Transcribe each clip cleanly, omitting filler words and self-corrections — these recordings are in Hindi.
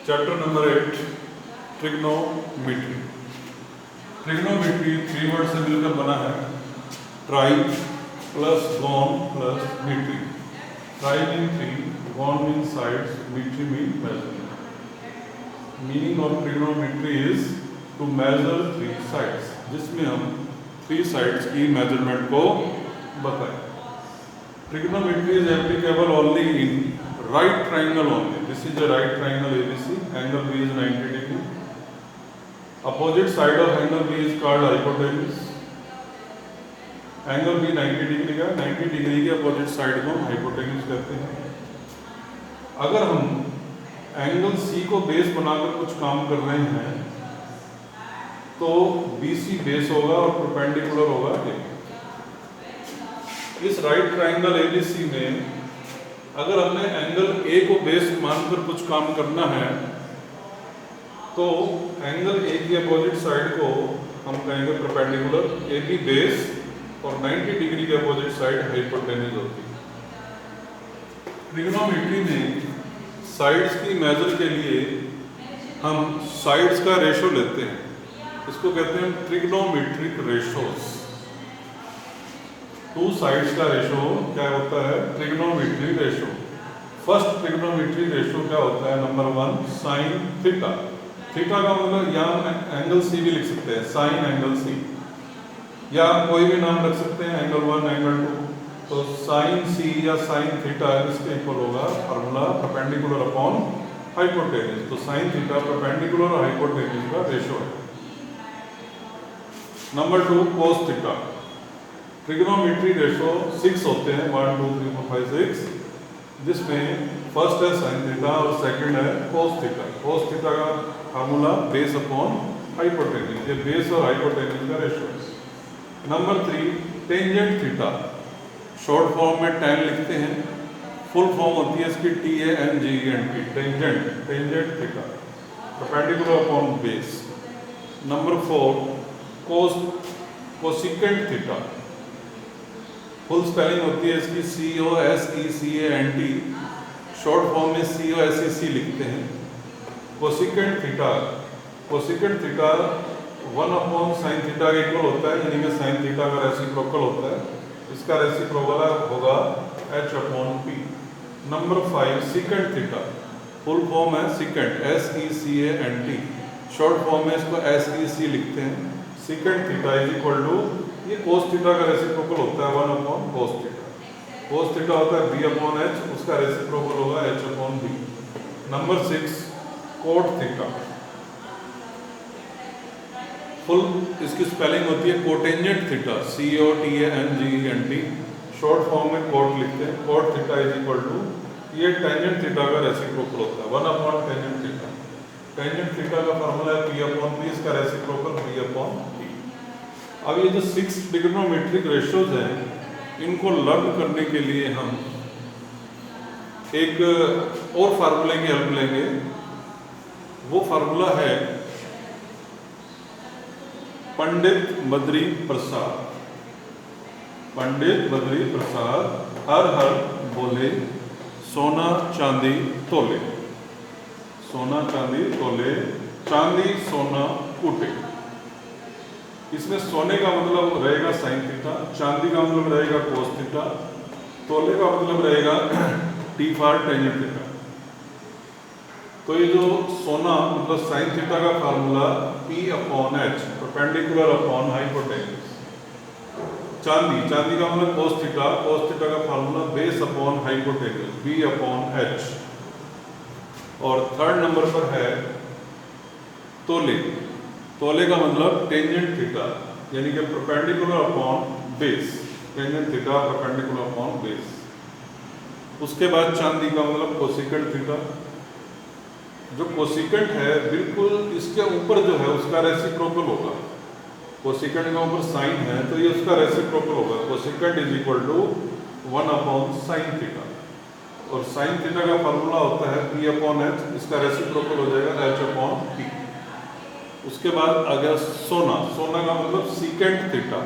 Chapter number 8 trigonometry. Trigonometry 3 word से मिलकर बना है। Tri plus gon plus metry. Tri mean 3, gon mean sides, metry mean measurement. Meaning of trigonometry is to measure 3 sides, जिसमें हम 3 साइड्स की मेजरमेंट को बताएं। Trigonometry is applicable only in right triangle only. This is a right triangle ABC. Angle B is 90 degree. Opposite side of angle B is called hypotenuse. Angle B 90 degree का 90 डिग्री के अपोजिट साइड को हाइपोटेन्यूज कहते हैं। अगर हम एंगल C को बेस बनाकर कुछ काम कर रहे हैं तो BC बेस होगा और परपेंडिकुलर होगा A। इस राइट ट्राइंगल ABC में अगर हमने एंगल A को बेस मानकर कुछ काम करना है तो एंगल A की अपोजिट साइड को हम कहेंगे परपेंडिकुलर, AB बेस और 90 डिग्री के अपोजिट साइड हाइपोटेन्यूज होती है। ट्रिग्नोमेट्री में साइड्स की मेजर के लिए हम साइड्स का रेशो लेते हैं। इसको कहते हैं ट्रिग्नोमेट्रिक रेशोस। 2 साइड्स का रेशो क्या होता है? Trigonometry ratio. First trigonometry ratio क्या होता है? Number 1 sine theta. थीटा का मतलब यहाँ एंगल C भी लिख सकते हैं, साइन एंगल C, या कोई भी नाम रख सकते हैं, एंगल 1 एंगल 2। तो साइन C या साइन थीटा इसके इक्वल होगा फार्मूला परपेंडिकुलर अपॉन हाइपोटेन्यूज। तो साइन थीटा परपेंडिकुलर और हाइपोटेन्यूज का रेशो है। Number 2 cos theta. Trigonometry ratio 6 होते हैं, 1 2 3 4 5 6, जिसमें फर्स्ट है साइन थीटा और सेकंड है कोस थीटा। कोस थीटा का फार्मूला बेस अपॉन हाइपोटेन्यूज, ये बेस और हाइपोटेन्यूज का रेशो है। Number 3 tangent theta. Short form में tan लिखते हैं, फुल फॉर्म होती है इसकी TANGENT, tangent theta perpendicular upon base. Number 4 cosecant theta. Full spelling होती है इसकी COSECANT, शॉर्ट फॉर्म में COSEC लिखते हैं। Cosecant theta, cosecant theta 1 upon sine theta के इक्वल होता है, यानी कि साइन थीटा का रेसिप्रोकल होता है। इसका रेसिप्रोकल होगा H upon P। Number 5 secant theta. Full form है सीकेंट, SECANT, शॉर्ट फॉर्म में इसको SEC लिखते हैं। Secant theta is equal to, ये कोस थीटा का रेसिप्रोकल होता है 1 upon cos theta. Cos theta होता है B अपॉन H, उसका रेसिप्रोकल होगा H upon B। Number 6 cot theta. Full इसकी स्पेलिंग होती है cotangent theta, COTANGENT, short form में कोट लिखते हैं। Coat theta is equal to, ये टेंजेंट थीटा का रेसिप्रोकल होता है 1 upon tangent theta. Tangent theta का फार्मूला है P अपॉन P, इसका रेसिप्रोकल B अपॉन P। अब ये जो 6 ट्रिग्नोमेट्रिक रेशोज हैं, इनको लर्न करने के लिए हम एक और फार्मूले की हेल्प लेंगे। वो फार्मूला है पंडित बद्री प्रसाद। पंडित बद्री प्रसाद हर हर बोले सोना चांदी तोले। सोना चांदी तोले, चांदी सोना कूटे। इसमें सोने का मतलब रहेगा साइन थीटा, चांदी का मतलब रहेगा कोस थीटा, तोले का मतलब रहेगा T फॉर टेंजेंट थीटा। तो ये जो सोना मतलब साइन थीटा का formula P upon H perpendicular upon hypotenuse. चांदी, चांदी का मतलब कोस थीटा, कोस थीटा का formula base upon hypotenuse B upon H। और थर्ड नंबर पर है तोले। तोले का मतलब टेंजेंट थीटा, यानी कि perpendicular upon base, tangent theta perpendicular upon base. उसके बाद चांदी का मतलब कोसिकेंट थीटा। जो कोसिकेंट है बिल्कुल इसके ऊपर जो है उसका रेसिप्रोकल होगा। कोसिकेंट के ऊपर साइन है तो ये उसका रेसिप्रोकल होगा। Cosecant is equal to 1 upon sine theta, और साइन थीटा का फार्मूला होता है P अपॉन H, इसका रेसिप्रोकल हो जाएगा H अपॉन P। उसके बाद आ गया सोना। सोना का मतलब सीकेंट थीटा।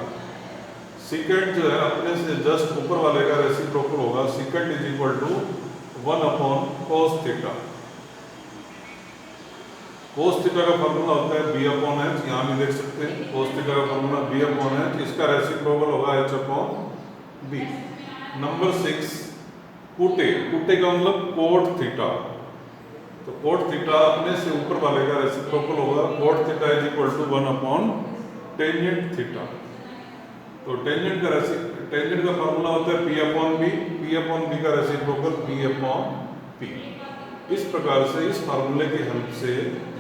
सीकेंट जो है अपने से जस्ट ऊपर वाले का रेसिप्रोकल होगा। Secant is equal to 1 upon cos theta. Cos theta का फॉर्मूला होता है बी अपॉन एच, यहाँ भी देख सकते हैं कोस थीटा का फॉर्मूला बी अपॉन एच, इसका रेसिप्रोकल होगा H upon B. Number 6 cot, cot का मतलब कोट थीटा, तो कोट थीटा अपने से ऊपर वाले का रेसिप्रोकल होगा cot theta is equal to 1 upon tangent theta. तो टेंजेंट का फॉर्मूला होता है P upon B, P upon B का रेसिप्रोकल पी अपॉन पी। इस प्रकार से इस फार्मूले की हेल्प से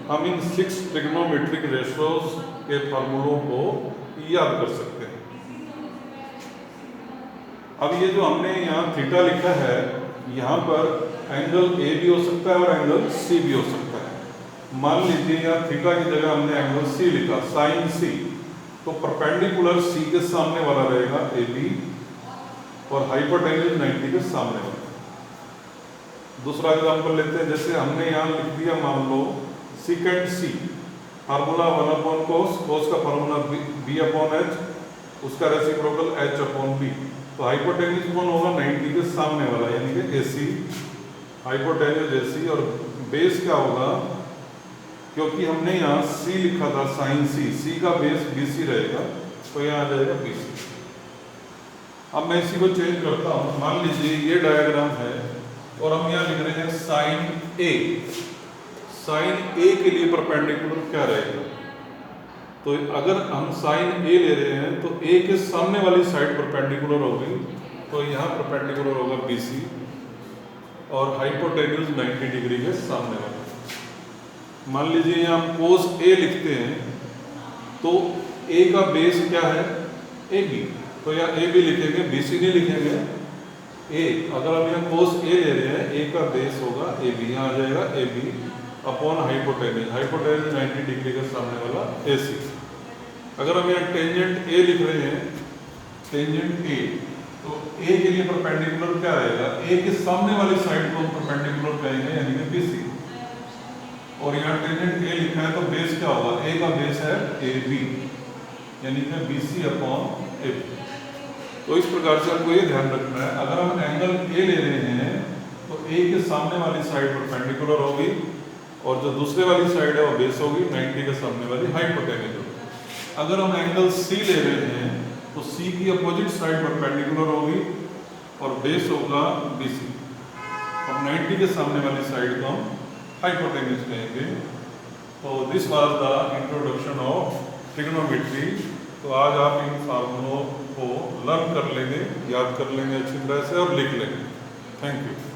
हम इन 6 ट्रिग्नोमेट्रिक रेशियोज के फार्मूलों को याद कर सकते हैं। अब ये जो हमने यहाँ थीटा लिखा है, यहाँ पर एंगल ए भी हो सकता है और एंगल सी भी हो सकता है। मान लीजिए यहाँ थीटा की जगह हमने एंगल सी लिखा, साइन सी, तो परपेंडिकुलर सी के सामने वाला रहेगा ए बी और हाइपोटेन्यूज 90 के सामने वाला। दूसरा एग्जाम्पल लेते हैं, जैसे हमने यहाँ लिख दिया मान लो सीकेंड सी, फार्मूला 1 अपॉन कोस, कोस का फार्मूला बी अपॉन एच, उसका रेसिप्रोकल एच अपॉन बी। तो हाइपोटेन्यूज कौन होगा 90 के सामने वाला, यानी कि एसी, हाइपोटेन्यूज एसी, और बेस क्या होगा, क्योंकि हमने यहाँ सी लिखा था साइन सी, सी का बेस बीसी रहेगा, तो यहाँ आ जाएगा बीसी। अब मैं इसी को चेंज करता हूँ, मान लीजिए ये डायग्राम है और हम यहाँ लिख रहे हैं साइन ए, साइन ए के लिए परपेंडिकुलर क्या रहेगा, तो अगर हम साइन ए ले रहे हैं तो ए के सामने वाली साइड परपेंडिकुलर होगी, तो यहाँ परपेंडिकुलर होगा बीसी और हाइपोटेन्यूज 90 डिग्री के सामने वाला। मान लीजिए यहाँ हम कोस ए लिखते हैं, तो ए का बेस क्या है ए बी, तो यहाँ ए बी लिखेंगे, बी सी नहीं लिखेंगे। ए अगर हम यहाँ कोस ए ले रहे हैं, ए का बेस होगा ए बी, यहाँ आ जाएगा A B upon hypotenuse, hypotenuse 90 degree के सामने वाला ए सी। अगर हम यहाँ टेंजेंट ए लिख रहे हैं, टेंजेंट ए, तो ए के लिए परपेंडिकुलर क्या रहेगा, ए के सामने वाली साइड को हम परपेंडिकुलर कहेंगे, यानी कि बी सी। और यहाँ टेंजेंट ए लिखा है तो बेस क्या होगा, ए का बेस है ए बी, यानी कि B C upon A B. तो इस प्रकार से आपको ये ध्यान रखना है, अगर हम एंगल ए ले रहे हैं तो ए के सामने वाली साइड परपेंडिकुलर होगी और जो दूसरे वाली साइड है वो बेस होगी, 90 के सामने वाली हाइपोटेन्यूज होगी। अगर हम एंगल सी ले रहे हैं तो सी की अपोजिट साइड परपेंडिकुलर होगी और बेस होगा बी सी, और 90 के सामने वाली साइड को हम हाइपोटेन्यूज कहेंगे। तो this was the introduction of trigonometry. तो आज आप इन फार्मूलों को लर्न कर लेंगे, याद कर लेंगे अच्छी तरह से और लिख लेंगे। Thank you.